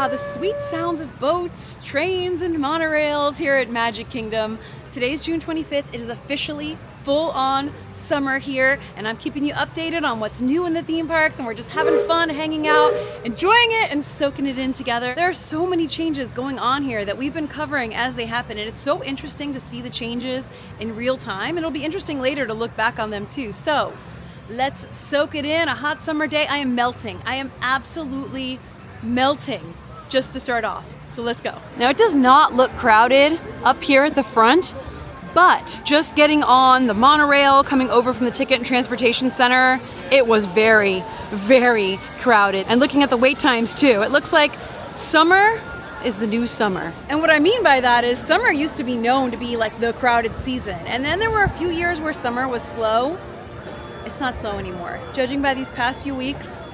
Ah, the sweet sounds of boats, trains, and monorails here at Magic Kingdom. Today's June 25th. It is officially full-on summer here, and I'm keeping you updated on what's new in the theme parks, and we're just having fun, hanging out, enjoying it, and soaking it in together. There are so many changes going on here that we've been covering as they happen, and it's so interesting to see the changes in real time, and it'll be interesting later to look back on them too. So let's soak it in. A hot summer day. I am melting. I am absolutely melting just to start off. So let's go. Now it does not look crowded up here at the front, but just getting on the monorail coming over from the Ticket and Transportation Center, it was very, very crowded. And looking at the wait times too, it looks like summer is the new summer. And what I mean by that is summer used to be known to be like the crowded season. And then there were a few years where summer was slow. It's not slow anymore. Judging by these past few weeks,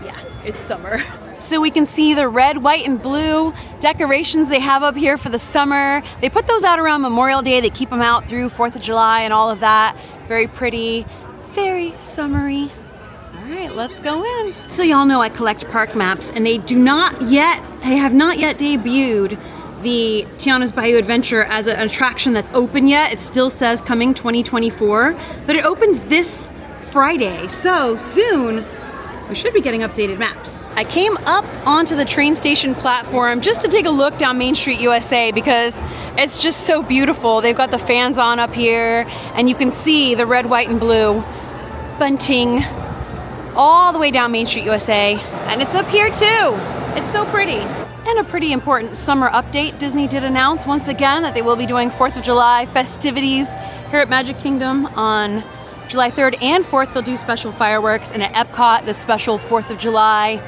yeah, it's summer. So we can see the red, white, and blue decorations they have up here for the summer. They put those out around Memorial Day. They keep them out through 4th of July and all of that. Very pretty, very summery. All right, let's go in. So y'all know I collect park maps, and they have not yet debuted the Tiana's Bayou Adventure as an attraction that's open yet. It still says coming 2024, but it opens this Friday. So soon, we should be getting updated maps. I came up onto the train station platform just to take a look down Main Street USA because it's just so beautiful. They've got the fans on up here, and you can see the red, white, and blue bunting all the way down Main Street USA. And it's up here too. It's so pretty. And a pretty important summer update. Disney did announce once again that they will be doing 4th of July festivities here at Magic Kingdom on July 3rd and 4th. They'll do special fireworks, and at Epcot, the special 4th of July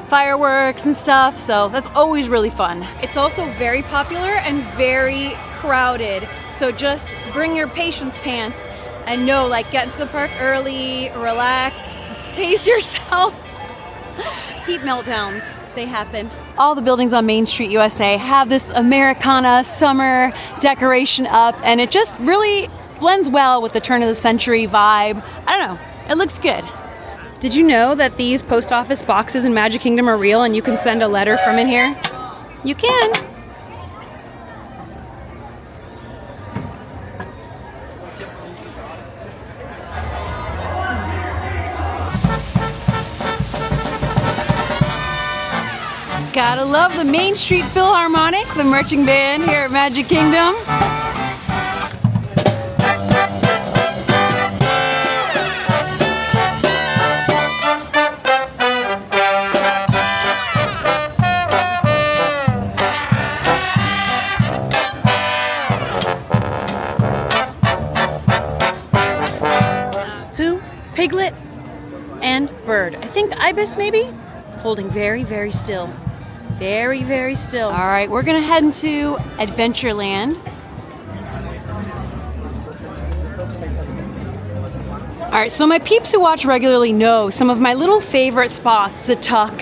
fireworks and stuff, so that's always really fun. It's also very popular and very crowded, so just bring your patience pants and know, like, get into the park early, relax, pace yourself. Heat meltdowns, they happen. All the buildings on Main Street USA have this Americana summer decoration up, and it just really blends well with the turn of the century vibe. I don't know, it looks good. Did you know that these post office boxes in Magic Kingdom are real and you can send a letter from in here? You can. Gotta love the Main Street Philharmonic, the marching band here at Magic Kingdom. Piglet and bird. I think ibis maybe? Holding very, very still. Very, very still. All right, we're gonna head into Adventureland. All right, so my peeps who watch regularly know some of my little favorite spots to tuck,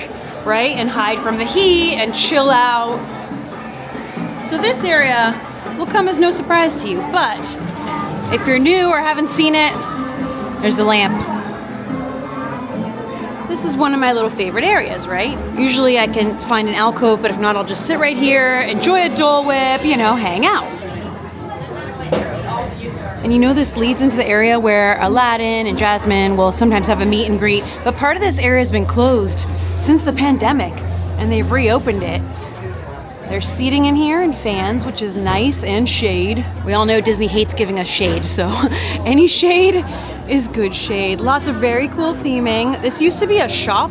right? And hide from the heat and chill out. So this area will come as no surprise to you, but if you're new or haven't seen it, there's the lamp. This is one of my little favorite areas, right? Usually I can find an alcove, but if not, I'll just sit right here, enjoy a Dole Whip, you know, hang out. And you know this leads into the area where Aladdin and Jasmine will sometimes have a meet and greet, but part of this area has been closed since the pandemic, and they've reopened it. There's seating in here and fans, which is nice, and shade. We all know Disney hates giving us shade, so any shade is good shade. Lots of very cool theming. This used to be a shop,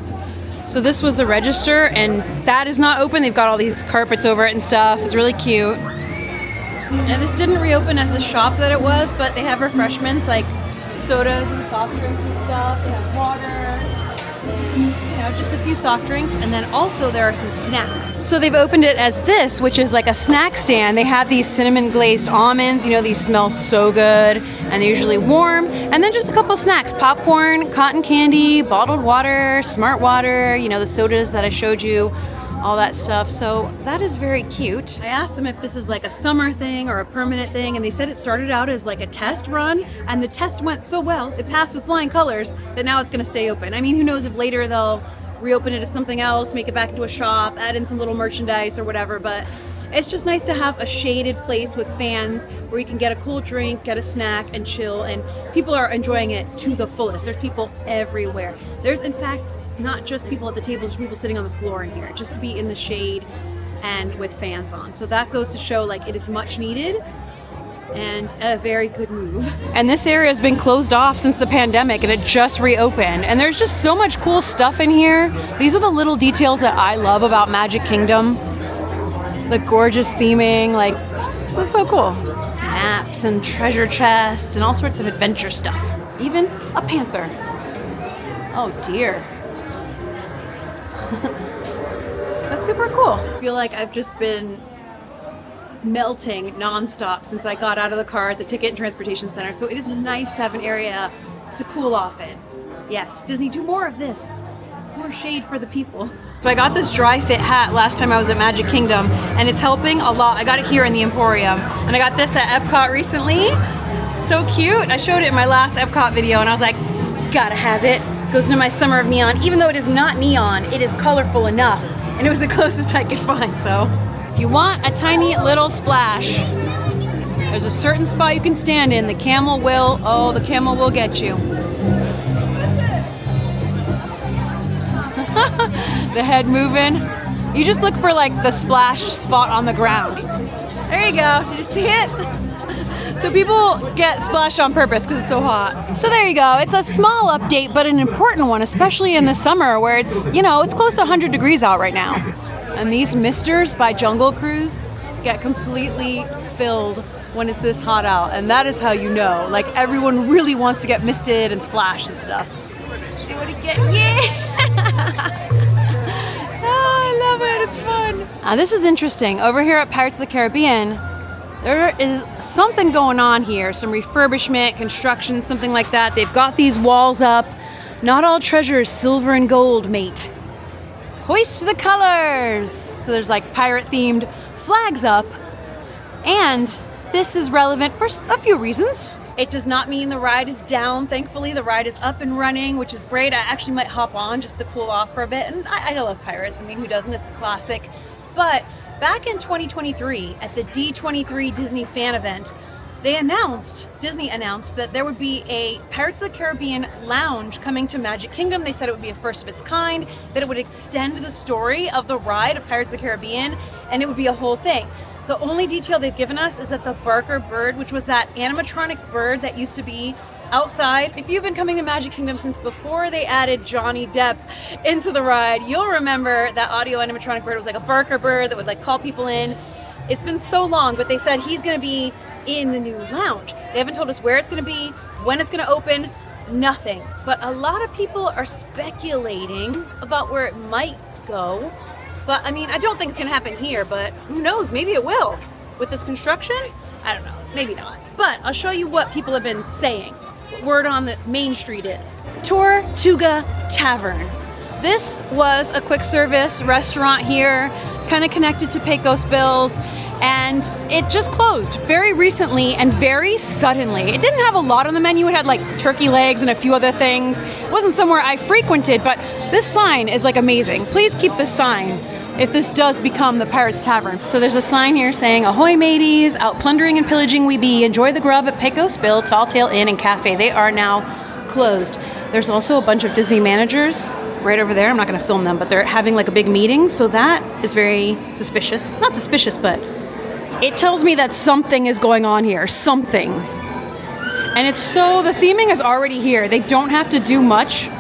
so this was the register, and that is not open. They've got all these carpets over it and stuff. It's really cute. And this didn't reopen as the shop that it was, but they have refreshments like sodas and soft drinks and stuff. They have water, you know, just a few soft drinks, and then also there are some snacks. So they've opened it as this, which is like a snack stand. They have these cinnamon glazed almonds, you know, these smell so good, and they're usually warm. And then just a couple snacks, popcorn, cotton candy, bottled water, smart water, you know, the sodas that I showed you, all that stuff. So that is very cute. I asked them if this is like a summer thing or a permanent thing, and they said it started out as like a test run, and the test went so well, it passed with flying colors, that now it's gonna stay open. I mean, who knows if later they'll reopen it as something else, make it back into a shop, add in some little merchandise or whatever, but it's just nice to have a shaded place with fans where you can get a cool drink, get a snack, and chill, and people are enjoying it to the fullest. There's people everywhere. There's, in fact, not just people at the table, just people sitting on the floor in here, just to be in the shade and with fans on. So that goes to show, like, it is much needed and a very good move. And this area has been closed off since the pandemic, and it just reopened. And there's just so much cool stuff in here. These are the little details that I love about Magic Kingdom. The gorgeous theming, like, that's so cool. Maps and treasure chests and all sorts of adventure stuff. Even a panther. Oh dear. That's super cool. I feel like I've just been melting nonstop since I got out of the car at the Ticket and Transportation Center, so it is nice to have an area to cool off in. Yes, Disney, do more of this. More shade for the people. So I got this dry fit hat last time I was at Magic Kingdom, and it's helping a lot. I got it here in the Emporium, and I got this at Epcot recently. So cute. I showed it in my last Epcot video, and I was like, gotta have it. Goes into my Summer of Neon. Even though it is not neon, it is colorful enough, and it was the closest I could find, so. If you want a tiny little splash, there's a certain spot you can stand in. The camel will get you. The head moving. You just look for like the splashed spot on the ground. There you go. Did you see it? So people get splashed on purpose because it's so hot. So there you go. It's a small update, but an important one, especially in the summer where it's, you know, it's close to 100 degrees out right now. And these misters by Jungle Cruise get completely filled when it's this hot out. And that is how you know. Like, everyone really wants to get misted and splashed and stuff. See what it gets? Yeah! Oh, I love it. It's fun. This is interesting. Over here at Pirates of the Caribbean, there is something going on here. Some refurbishment, construction, something like that. They've got these walls up. Not all treasure is silver and gold, mate. Hoist the colors! So there's like pirate-themed flags up. And this is relevant for a few reasons. It does not mean the ride is down. Thankfully, the ride is up and running, which is great. I actually might hop on just to cool off for a bit. And I love Pirates. I mean, who doesn't? It's a classic. But back in 2023, at the D23 Disney fan event, Disney announced that there would be a Pirates of the Caribbean lounge coming to Magic Kingdom. They said it would be a first of its kind, that it would extend the story of the ride of Pirates of the Caribbean, and it would be a whole thing. The only detail they've given us is that the Barker bird, which was that animatronic bird that used to be outside. If you've been coming to Magic Kingdom since before they added Johnny Depp into the ride, you'll remember that audio animatronic bird was like a Barker bird that would like call people in. It's been so long, but they said he's gonna be in the new lounge. They haven't told us where it's gonna be, when it's gonna open, nothing. But a lot of people are speculating about where it might go. But I mean, I don't think it's gonna happen here, but who knows, maybe it will. With this construction, I don't know, maybe not. But I'll show you what people have been saying. What word on the main street is. Tortuga Tavern. This was a quick service restaurant here, kind of connected to Pecos Bills, and it just closed very recently and very suddenly. It didn't have a lot on the menu. It had like turkey legs and a few other things. It wasn't somewhere I frequented, but this sign is like amazing. Please keep this sign if this does become the Pirates Tavern. So there's a sign here saying, "Ahoy mateys, out plundering and pillaging we be. Enjoy the grub at Pecos Bill, Tall Tale Inn and Cafe. They are now closed." There's also a bunch of Disney managers right over there. I'm not gonna film them, but they're having like a big meeting. So that is very suspicious. Not suspicious, but it tells me that something is going on here, something. And it's so, the theming is already here. They don't have to do much.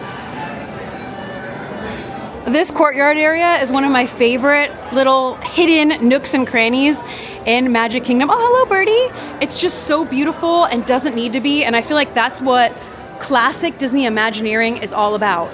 This courtyard area is one of my favorite little hidden nooks and crannies in Magic Kingdom. Oh, hello, birdie. It's just so beautiful and doesn't need to be. And I feel like that's what classic Disney Imagineering is all about.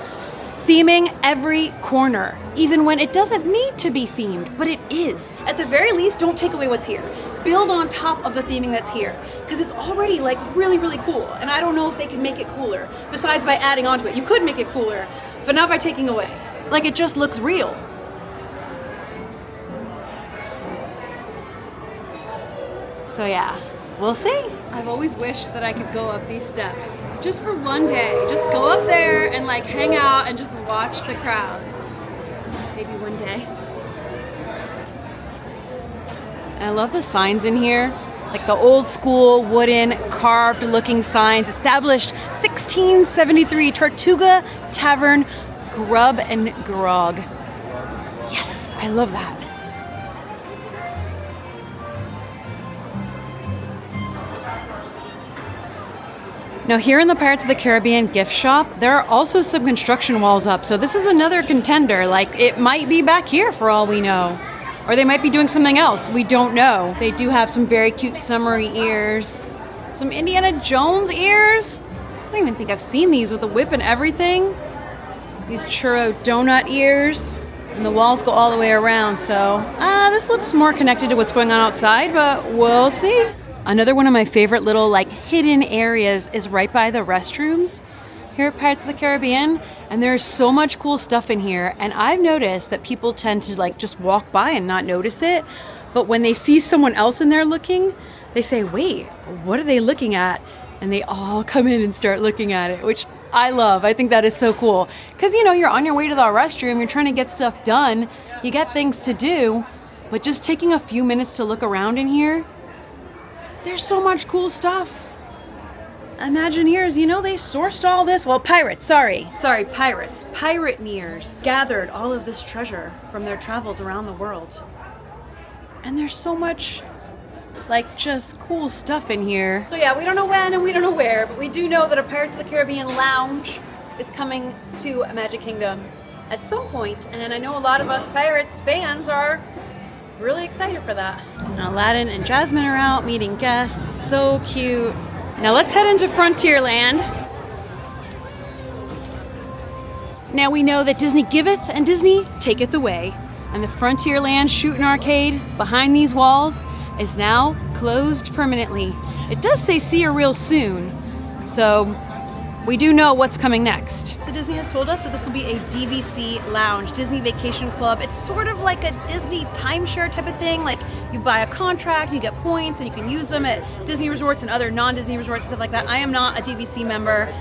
Theming every corner, even when it doesn't need to be themed, but it is. At the very least, don't take away what's here. Build on top of the theming that's here, because it's already like really, really cool. And I don't know if they can make it cooler, besides by adding onto it. You could make it cooler, but not by taking away. Like, it just looks real. So yeah, we'll see. I've always wished that I could go up these steps just for one day. Just go up there and like hang out and just watch the crowds. maybe one day. I love the signs in here, like the old school wooden carved looking signs. Established 1673, Tortuga Tavern, Grub and Grog. Yes, I love that. Now here in the Pirates of the Caribbean gift shop, there are also some construction walls up. So this is another contender. Like, it might be back here for all we know. Or they might be doing something else. We don't know. They do have some very cute summery ears. Some Indiana Jones ears. I don't even think I've seen these with a whip and everything. These churro donut ears. And the walls go all the way around. So this looks more connected to what's going on outside, but we'll see. Another one of my favorite little like hidden areas is right by the restrooms here at Pirates of the Caribbean, and there's so much cool stuff in here, and I've noticed that people tend to like just walk by and not notice it, but when they see someone else in there looking, they say, wait, what are they looking at? And they all come in and start looking at it, which I love. I think that is so cool, because you know, you're on your way to the restroom, you're trying to get stuff done, you got things to do, but just taking a few minutes to look around in here, there's so much cool stuff. Imagineers, you know, they sourced all this. Well, pirates, sorry, pirates. Pirateneers gathered all of this treasure from their travels around the world. And there's so much, like, just cool stuff in here. So yeah, we don't know when and we don't know where, but we do know that a Pirates of the Caribbean lounge is coming to Magic Kingdom at some point. And I know a lot of us Pirates fans are really excited for that. And Aladdin and Jasmine are out meeting guests. So cute. Now let's head into Frontierland. Now we know that Disney giveth and Disney taketh away. And the Frontierland Shootin Arcade behind these walls is now closed permanently. It does say see you real soon. So we do know what's coming next. So Disney has told us that this will be a DVC lounge, Disney Vacation Club. It's sort of like a Disney timeshare type of thing. Like you buy a contract, you get points, and you can use them at Disney resorts and other non-Disney resorts and stuff like that. I am not a DVC member,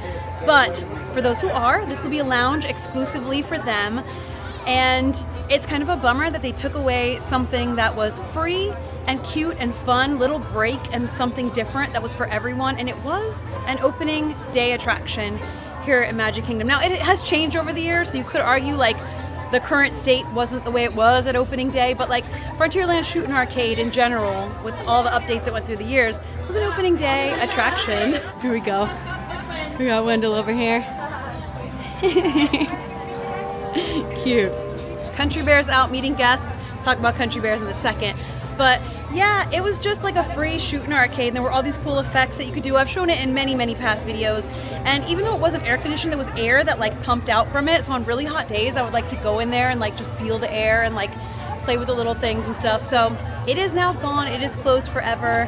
but for those who are, this will be a lounge exclusively for them. And it's kind of a bummer that they took away something that was free and cute and fun, little break and something different that was for everyone. And it was an opening day attraction here at Magic Kingdom. Now it has changed over the years, so you could argue like the current state wasn't the way it was at opening day, but like Frontierland Shootin Arcade in general, with all the updates that went through the years, was an opening day attraction. Here we go. We got Wendell over here. Cute. Country Bear's out meeting guests. We'll talk about Country Bears in a second. But yeah, it was just like a free Shootin Arcade, and there were all these cool effects that you could do. I've shown it in many, many past videos. And even though it wasn't air conditioned, there was air that like pumped out from it. So on really hot days, I would like to go in there and like just feel the air and like play with the little things and stuff. So it is now gone. It is closed forever.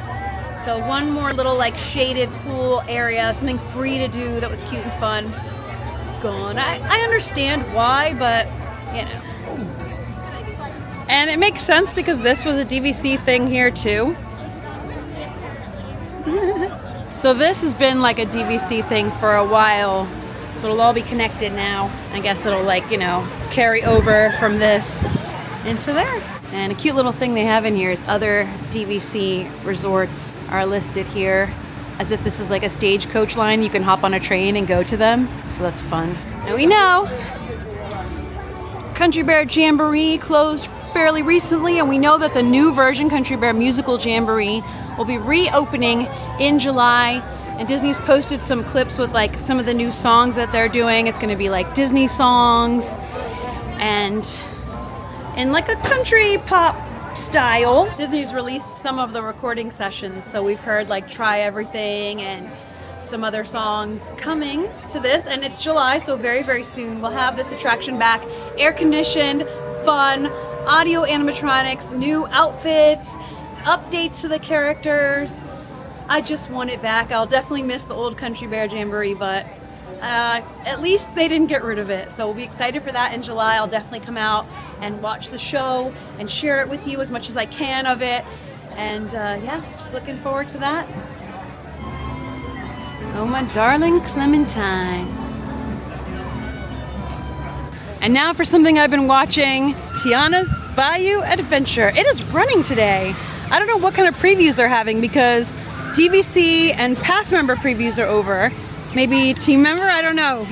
So one more little like shaded pool area, something free to do that was cute and fun, gone. I understand why, but you know. And it makes sense because this was a DVC thing here too. So this has been like a DVC thing for a while. So it'll all be connected now. I guess it'll like, you know, carry over from this into there. And a cute little thing they have in here is other DVC resorts are listed here as if this is like a stagecoach line. You can hop on a train and go to them. So that's fun. And we know Country Bear Jamboree closed fairly recently, and we know that the new version, Country Bear Musical Jamboree, will be reopening in July. And Disney's posted some clips with like some of the new songs that they're doing. It's going to be like Disney songs and in like a country pop style. Disney's released some of the recording sessions, so we've heard like Try Everything and some other songs coming to this, and it's July, so very, very soon we'll have this attraction back. Air conditioned, fun, audio animatronics, new outfits, updates to the characters. I just want it back. I'll definitely miss the old Country Bear Jamboree, but at least they didn't get rid of it. So we'll be excited for that in July. I'll definitely come out and watch the show and share it with you as much as I can of it. And yeah, just looking forward to that. Oh, my darling Clementine. And now for something I've been watching, Tiana's Bayou Adventure. It is running today. I don't know what kind of previews they're having because DVC and pass member previews are over. Maybe team member, I don't know.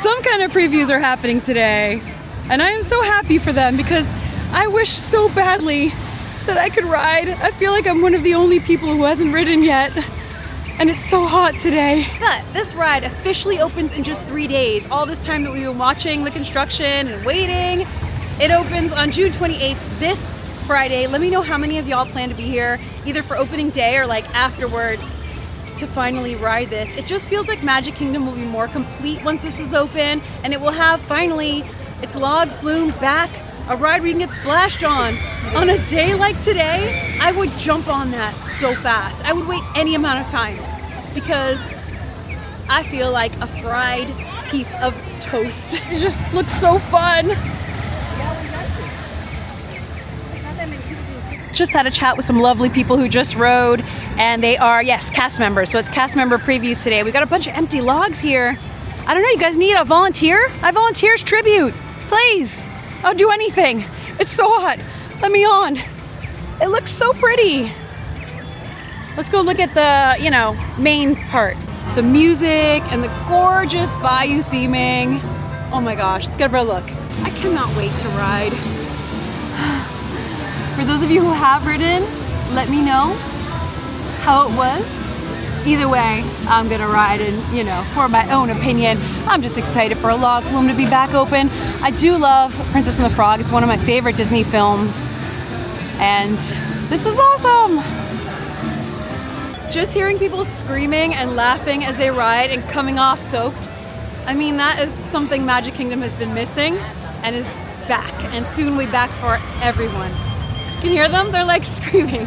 Some kind of previews are happening today. And I am so happy for them because I wish so badly that I could ride. I feel like I'm one of the only people who hasn't ridden yet. And it's so hot today. But this ride officially opens in just 3 days. All this time that we've been watching the construction and waiting. It opens on June 28th, this Friday. Let me know how many of y'all plan to be here, either for opening day or like afterwards, to finally ride this. It just feels like Magic Kingdom will be more complete once this is open, and it will have finally its log flume back, a ride where you can get splashed on. On a day like today, I would jump on that so fast. I would wait any amount of time because I feel like a fried piece of toast. It just looks so fun. Just had a chat with some lovely people who just rode, and they are, yes, cast members. So it's cast member previews today. We got a bunch of empty logs here. I don't know, you guys need a volunteer? I volunteers tribute, please. I'll do anything. It's so hot. Let me on. It looks so pretty. Let's go look at the, main part. The music and the gorgeous Bayou theming. Oh my gosh, let's give it a look. I cannot wait to ride. For those of you who have ridden, let me know how it was. Either way, I'm gonna ride and, for my own opinion, I'm just excited for a log flume to be back open. I do love Princess and the Frog. It's one of my favorite Disney films. And this is awesome. Just hearing people screaming and laughing as they ride and coming off soaked, I mean, that is something Magic Kingdom has been missing and is back, and soon will be back for everyone. You can hear them? They're like screaming.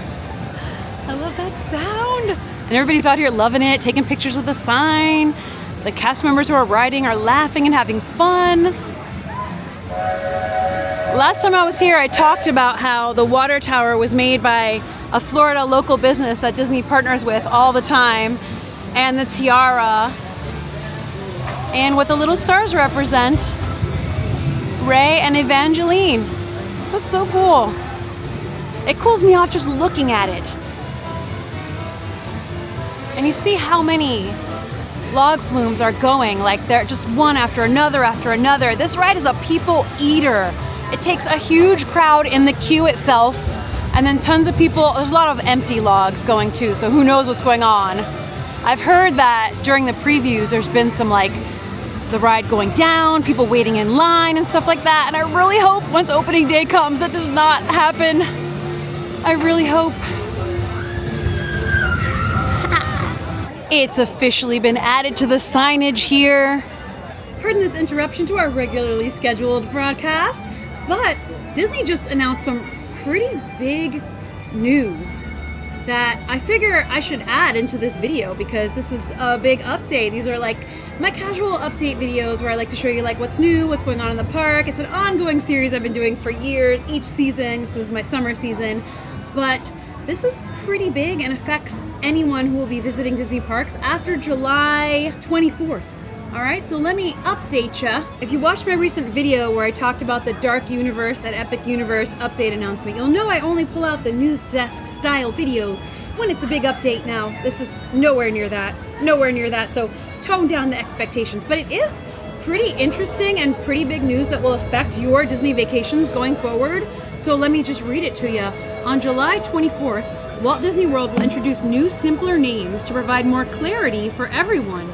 I love that sound. And everybody's out here loving it, taking pictures with the sign. The cast members who are riding are laughing and having fun. Last time I was here, I talked about how the water tower was made by a Florida local business that Disney partners with all the time, and the tiara, and what the little stars represent, Ray and Evangeline. That's so cool. It cools me off just looking at it. And you see how many log flumes are going, like they're just one after another after another. This ride is a people eater. It takes a huge crowd in the queue itself, and then tons of people. There's a lot of empty logs going too, so who knows what's going on. I've heard that during the previews there's been some the ride going down, people waiting in line and stuff like that, and I really hope once opening day comes that does not happen. I really hope. It's officially been added to the signage here. Pardon this interruption to our regularly scheduled broadcast, but Disney just announced some pretty big news that I figure I should add into this video because this is a big update. These are like my casual update videos where I like to show you what's new, what's going on in the park. It's an ongoing series I've been doing for years, each season. This is my summer season, but this is pretty big and affects anyone who will be visiting Disney parks after July 24th. All right, so let me update ya. If you watched my recent video where I talked about the Dark Universe and Epic Universe update announcement, you'll know I only pull out the news desk style videos when it's a big update now. This is nowhere near that, so tone down the expectations. But it is pretty interesting and pretty big news that will affect your Disney vacations going forward. So let me just read it to you. On July 24th, Walt Disney World will introduce new, simpler names to provide more clarity for everyone.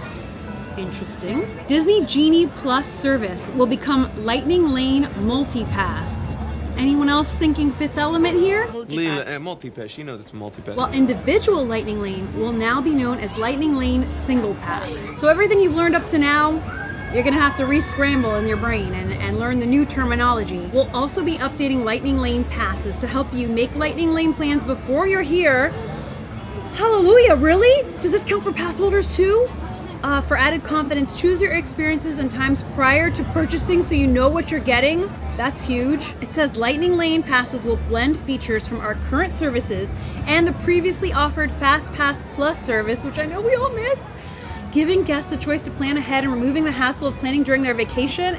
Interesting. Disney Genie Plus service will become Lightning Lane Multi-Pass. Anyone else thinking Fifth Element here? Multi-Pass. You know this Multi-Pass. Well, individual Lightning Lane will now be known as Lightning Lane Single Pass. So everything you've learned up to now, you're gonna have to re-scramble in your brain and learn the new terminology. We'll also be updating Lightning Lane passes to help you make Lightning Lane plans before you're here. Hallelujah, really? Does this count for pass holders too? For added confidence, choose your experiences and times prior to purchasing so you know what you're getting. That's huge. It says Lightning Lane passes will blend features from our current services and the previously offered Fast Pass Plus service, which I know we all miss. giving guests the choice to plan ahead and removing the hassle of planning during their vacation.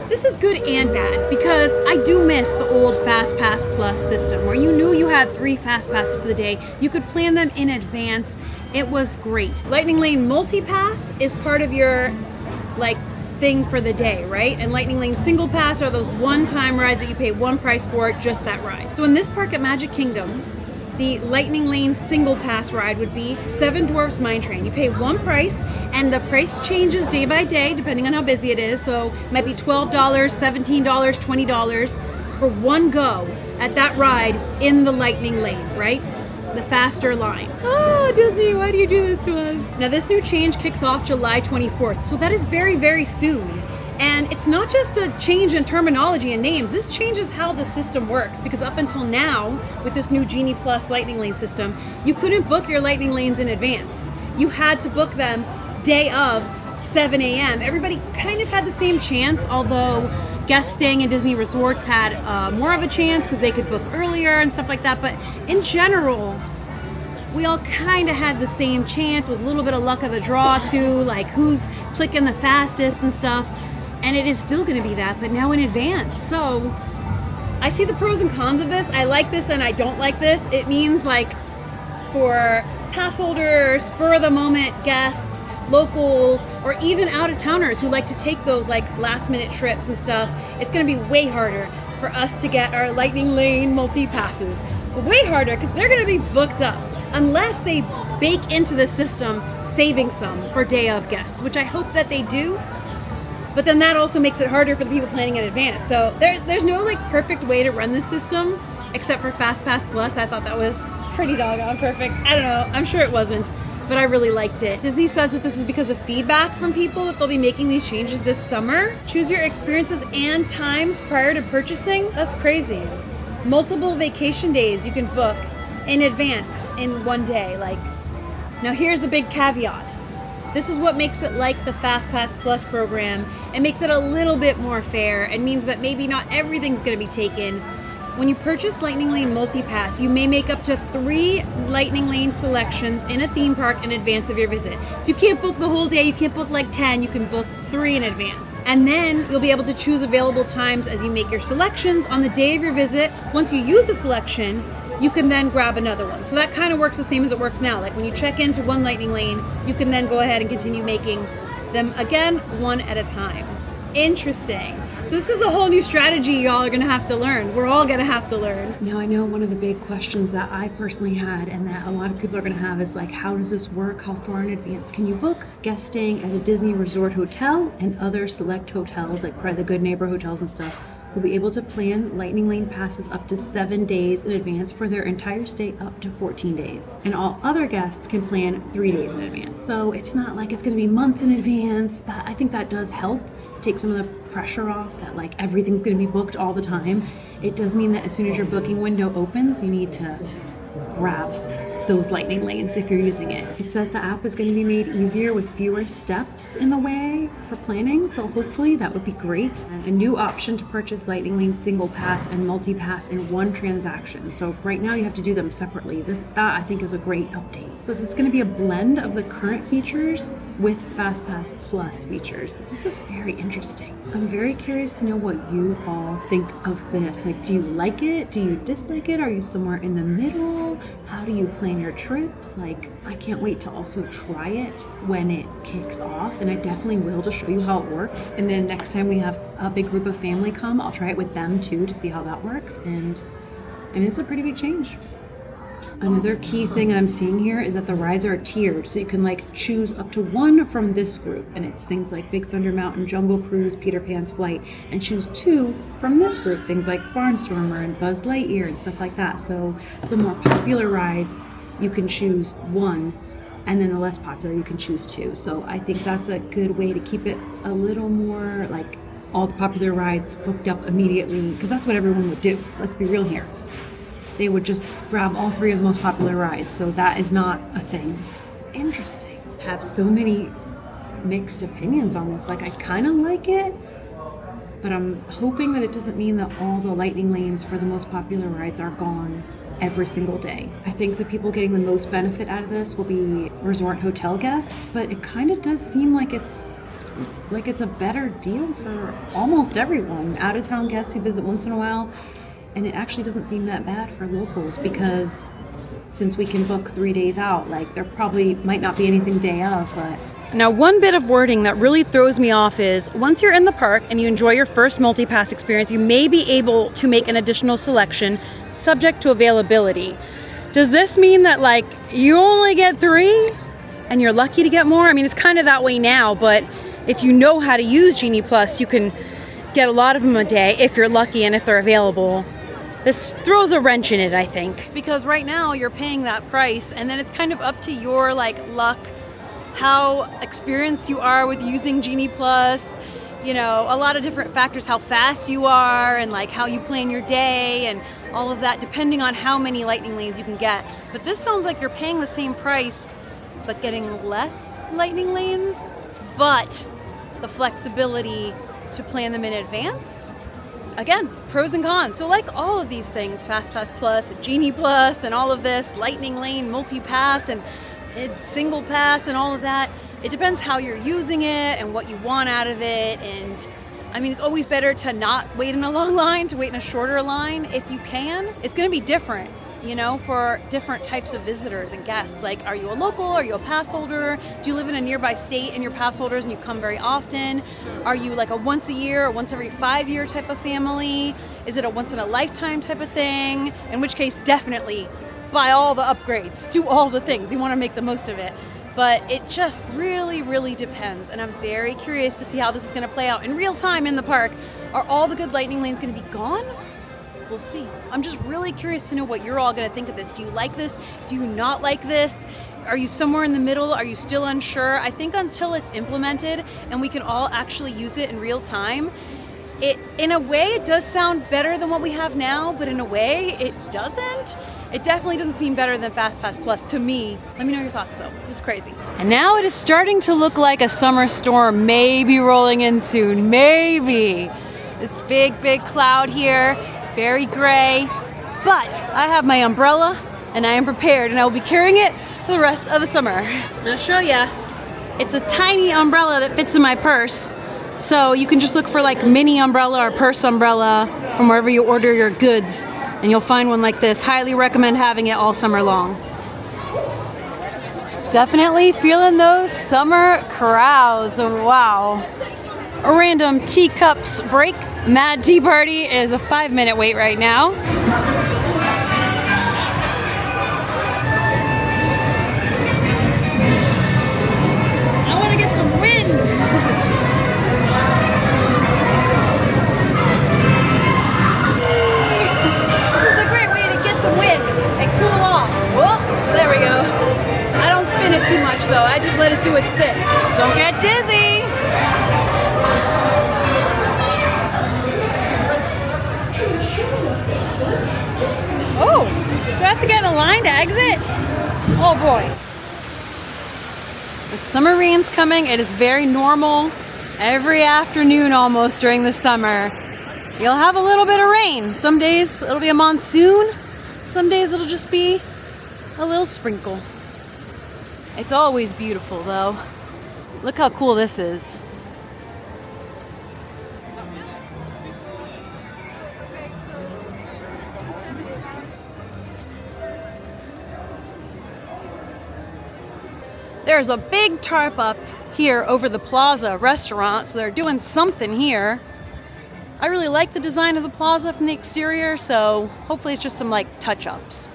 This is good and bad, because I do miss the old Fast Pass Plus system where you knew you had 3 Fast Passes for the day. You could plan them in advance. It was great. Lightning Lane Multi-Pass is part of your thing for the day, right? And Lightning Lane Single Pass are those one-time rides that you pay one price for, just that ride. So in this park at Magic Kingdom, the Lightning Lane Single Pass ride would be Seven Dwarfs Mine Train. You pay one price, and the price changes day by day depending on how busy it is. So it might be $12, $17, $20 for one go at that ride in the Lightning Lane, right? The faster line. Oh, Disney, why do you do this to us? Now, this new change kicks off July 24th, so that is very, very soon. And it's not just a change in terminology and names, this changes how the system works, because up until now, with this new Genie Plus Lightning Lane system, you couldn't book your Lightning Lanes in advance. You had to book them day of 7 a.m. Everybody kind of had the same chance, although guests staying in Disney resorts had more of a chance because they could book earlier and stuff like that. But in general, we all kind of had the same chance with a little bit of luck of the draw too, like who's clicking the fastest and stuff. And it is still going to be that, but now in advance. So I see the pros and cons of this. I like this and I don't like this. It means for pass holders, spur of the moment guests, locals, or even out-of-towners who like to take those last minute trips and stuff, it's going to be way harder for us to get our Lightning Lane multi-passes. Way harder, because they're going to be booked up unless they bake into the system saving some for day of guests, which I hope that they do. But then that also makes it harder for the people planning in advance. So there's no perfect way to run this system except for Fast Pass Plus. I thought that was pretty doggone perfect. I don't know, I'm sure it wasn't, but I really liked it. Disney says that this is because of feedback from people that they'll be making these changes this summer. Choose your experiences and times prior to purchasing. That's crazy. Multiple vacation days you can book in advance in one day. Now here's the big caveat. This is what makes it like the Fast Pass Plus program. It makes it a little bit more fair and means that maybe not everything's going to be taken. When you purchase Lightning Lane Multi-Pass, you may make up to 3 Lightning Lane selections in a theme park in advance of your visit. So you can't book the whole day, you can't book 10, you can book 3 in advance. And then you'll be able to choose available times as you make your selections on the day of your visit. Once you use a selection, you can then grab another one. So that kind of works the same as it works now. When you check into one Lightning Lane, you can then go ahead and continue making them again, one at a time. Interesting. So this is a whole new strategy y'all are gonna have to learn. We're all gonna have to learn. Now I know one of the big questions that I personally had and that a lot of people are gonna have is how does this work? How far in advance can you book? Guest staying at a Disney Resort hotel and other select hotels, probably the Good Neighbor hotels and stuff, will be able to plan Lightning Lane passes up to 7 days in advance for their entire stay up to 14 days. And all other guests can plan 3 days in advance. So it's not it's gonna be months in advance. I think that does help take some of the pressure off that everything's gonna be booked all the time. It does mean that as soon as your booking window opens, you need to grab those Lightning Lanes if you're using it. It says the app is going to be made easier with fewer steps in the way for planning, so hopefully that would be great. And a new option to purchase Lightning Lane Single Pass and Multi-Pass in one transaction. So right now you have to do them separately. That I think is a great update. So it's going to be a blend of the current features with Fast Pass Plus features. This is very interesting. I'm very curious to know what you all think of this. Do you like it? Do you dislike it? Are you somewhere in the middle? How do you plan your trips? I can't wait to also try it when it kicks off, and I definitely will, to show you how it works. And then next time we have a big group of family come, I'll try it with them too to see how that works. And it's a pretty big change. Another key thing I'm seeing here is that the rides are tiered, so you can choose up to 1 from this group, and it's things like Big Thunder Mountain, Jungle Cruise, Peter Pan's Flight, and choose 2 from this group, things like Barnstormer and Buzz Lightyear and stuff like that. So the more popular rides, you can choose 1, and then the less popular, you can choose 2. So I think that's a good way to keep it a little more all the popular rides booked up immediately, because that's what everyone would do. Let's be real here. They would just grab all 3 of the most popular rides, so that is not a thing. Interesting. I have so many mixed opinions on this. I kind of like it, but I'm hoping that it doesn't mean that all the Lightning Lanes for the most popular rides are gone every single day. I think the people getting the most benefit out of this will be resort hotel guests, but it kind of does seem like it's a better deal for almost everyone. Out-of-town guests who visit once in a while, and it actually doesn't seem that bad for locals because since we can book 3 days out, like there probably might not be anything day of, but... Now, one bit of wording that really throws me off is once you're in the park and you enjoy your first multi-pass experience, you may be able to make an additional selection subject to availability. Does this mean that like you only get 3 and you're lucky to get more? I mean, it's kind of that way now, but if you know how to use Genie Plus, you can get a lot of them a day if you're lucky and if they're available. This throws a wrench in it, I think. Because right now you're paying that price and then it's kind of up to your like luck, how experienced you are with using Genie Plus, you know, a lot of different factors, how fast you are and like how you plan your day and all of that, depending on how many lightning lanes you can get. But this sounds like you're paying the same price, but getting less lightning lanes, but the flexibility to plan them in advance. Again, pros and cons. So like all of these things, FastPass Plus, Genie Plus, and all of this, Lightning Lane, Multi-Pass, and Single Pass, and all of that, it depends how you're using it and what you want out of it. And I mean, it's always better to not wait in a long line, to wait in a shorter line if you can. It's gonna be different, you know, for different types of visitors and guests. Like, are you a local? Are you a pass holder? Do you live in a nearby state and you're pass holders and you come very often? Are you like a once a year or once every 5 year type of family? Is it a once in a lifetime type of thing? In which case, definitely buy all the upgrades, do all the things. You want to make the most of it. But it just really, really depends. And I'm very curious to see how this is going to play out in real time in the park. Are all the good lightning lanes going to be gone? We'll see. I'm just really curious to know what you're all going to think of this. Do you like this? Do you not like this? Are you somewhere in the middle? Are you still unsure? I think until it's implemented and we can all actually use it in real time, in a way it does sound better than what we have now, but in a way it doesn't. It definitely doesn't seem better than FastPass Plus to me. Let me know your thoughts though. It's crazy. And now it is starting to look like a summer storm may be rolling in soon. Maybe. This big, big cloud here. Very gray, but I have my umbrella and I am prepared and I will be carrying it for the rest of the summer. I'll show ya. It's a tiny umbrella that fits in my purse. So you can just look for like mini umbrella or purse umbrella from wherever you order your goods and you'll find one like this. Highly recommend having it all summer long. Definitely feeling those summer crowds. Wow. A random teacups break. Mad Tea Party is a 5-minute wait right now. I want to get some wind. This is a great way to get some wind and cool off. Whoop, there we go. I don't spin it too much though. I just let it do its thing. Don't get dizzy. Oh, do I have to get in a line to exit? Oh boy. The summer rain's coming. It is very normal. Every afternoon almost during the summer, you'll have a little bit of rain. Some days it'll be a monsoon. Some days it'll just be a little sprinkle. It's always beautiful though. Look how cool this is. There's a big tarp up here over the Plaza restaurant, so they're doing something here. I really like the design of the Plaza from the exterior, so hopefully it's just some like touch-ups.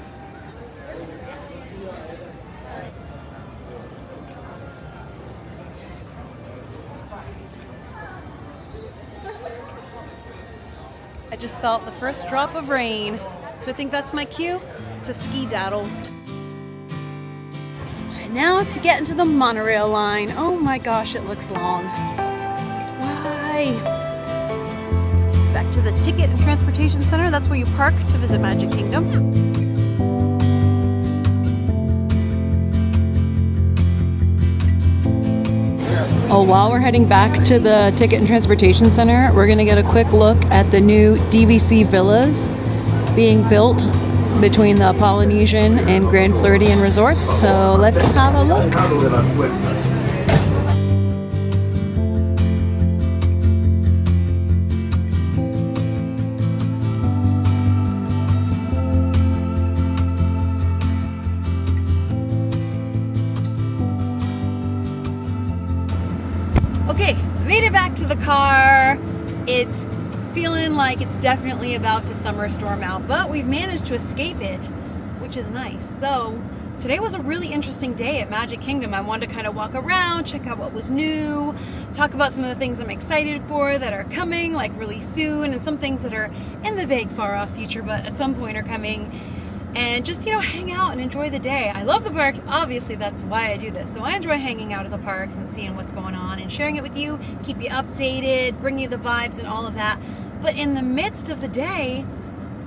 I just felt the first drop of rain, so I think that's my cue to ski-daddle. Now to get into the monorail line. Oh my gosh, it looks long. Why? Back to the Ticket and Transportation Center. That's where you park to visit Magic Kingdom. Oh, while we're heading back to the Ticket and Transportation Center, we're gonna get a quick look at the new DVC villas being built between the Polynesian and Grand Floridian resorts. So let's have a look. Okay, made it back to the car. It's feeling like it's definitely about to summer storm out, but we've managed to escape it, which is nice. So today was a really interesting day at Magic Kingdom. I wanted to kind of walk around, check out what was new, talk about some of the things I'm excited for that are coming like really soon, and some things that are in the vague far off future but at some point are coming. And just, you know, hang out and enjoy the day. I love the parks, obviously that's why I do this. So I enjoy hanging out at the parks and seeing what's going on and sharing it with you, keep you updated, bring you the vibes and all of that. But in the midst of the day,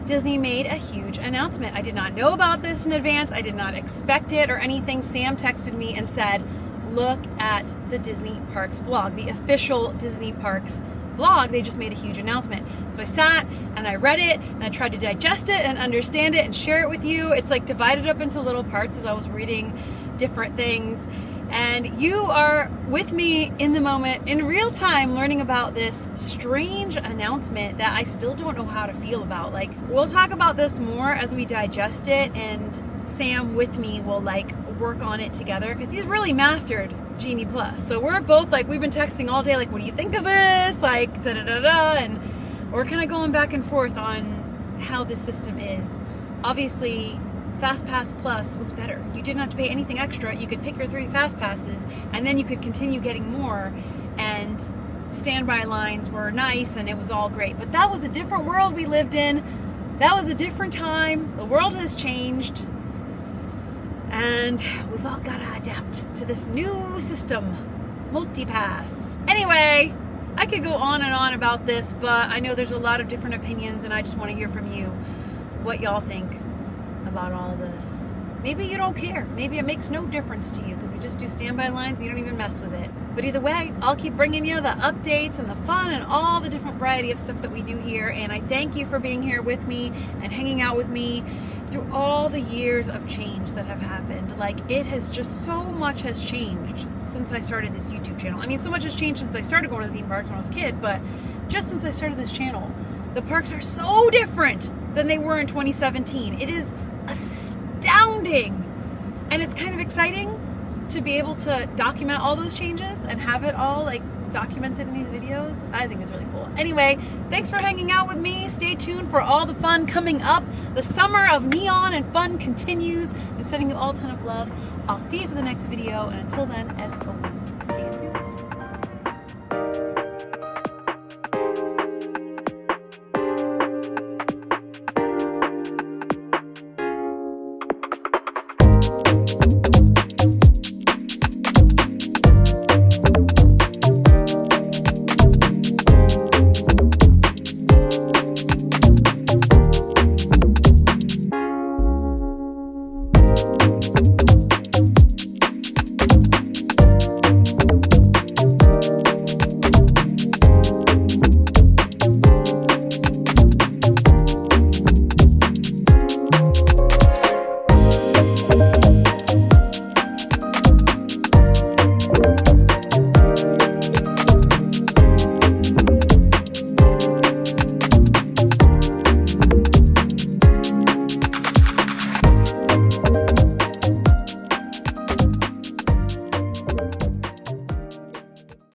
Disney made a huge announcement. I did not know about this in advance. I did not expect it or anything. Sam texted me and said, look at the Disney Parks blog, the official Disney Parks blog. They just made a huge announcement. So I sat and I read it and I tried to digest it and understand it and share it with you. It's like divided up into little parts as I was reading different things. And you are with me in the moment, in real time, learning about this strange announcement that I still don't know how to feel about. Like, we'll talk about this more as we digest it, and Sam with me will like work on it together because he's really mastered Genie Plus. So we're both like, we've been texting all day, like, what do you think of this? Like, da da da da. And we're kind of going back and forth on how this system is. Obviously, FastPass Plus was better. You didn't have to pay anything extra. You could pick your 3 Fast Passes and then you could continue getting more, and standby lines were nice and it was all great. But that was a different world we lived in. That was a different time. The world has changed and we've all got to adapt to this new system, multi-pass. Anyway, I could go on and on about this, but I know there's a lot of different opinions and I just want to hear from you what y'all think about all this. Maybe you don't care. Maybe it makes no difference to you because you just do standby lines and you don't even mess with it. But either way, I'll keep bringing you the updates and the fun and all the different variety of stuff that we do here. And I thank you for being here with me and hanging out with me through all the years of change that have happened. Like, it has just, so much has changed since I started this YouTube channel. I mean, so much has changed since I started going to the theme parks when I was a kid, but just since I started this channel, the parks are so different than they were in 2017. It is astounding, and it's kind of exciting to be able to document all those changes and have it all like documented in these videos. I think it's really cool. Anyway, thanks for hanging out with me. Stay tuned for all the fun coming up. The summer of neon and fun continues. I'm sending you all a ton of love. I'll see you for the next video, and until then,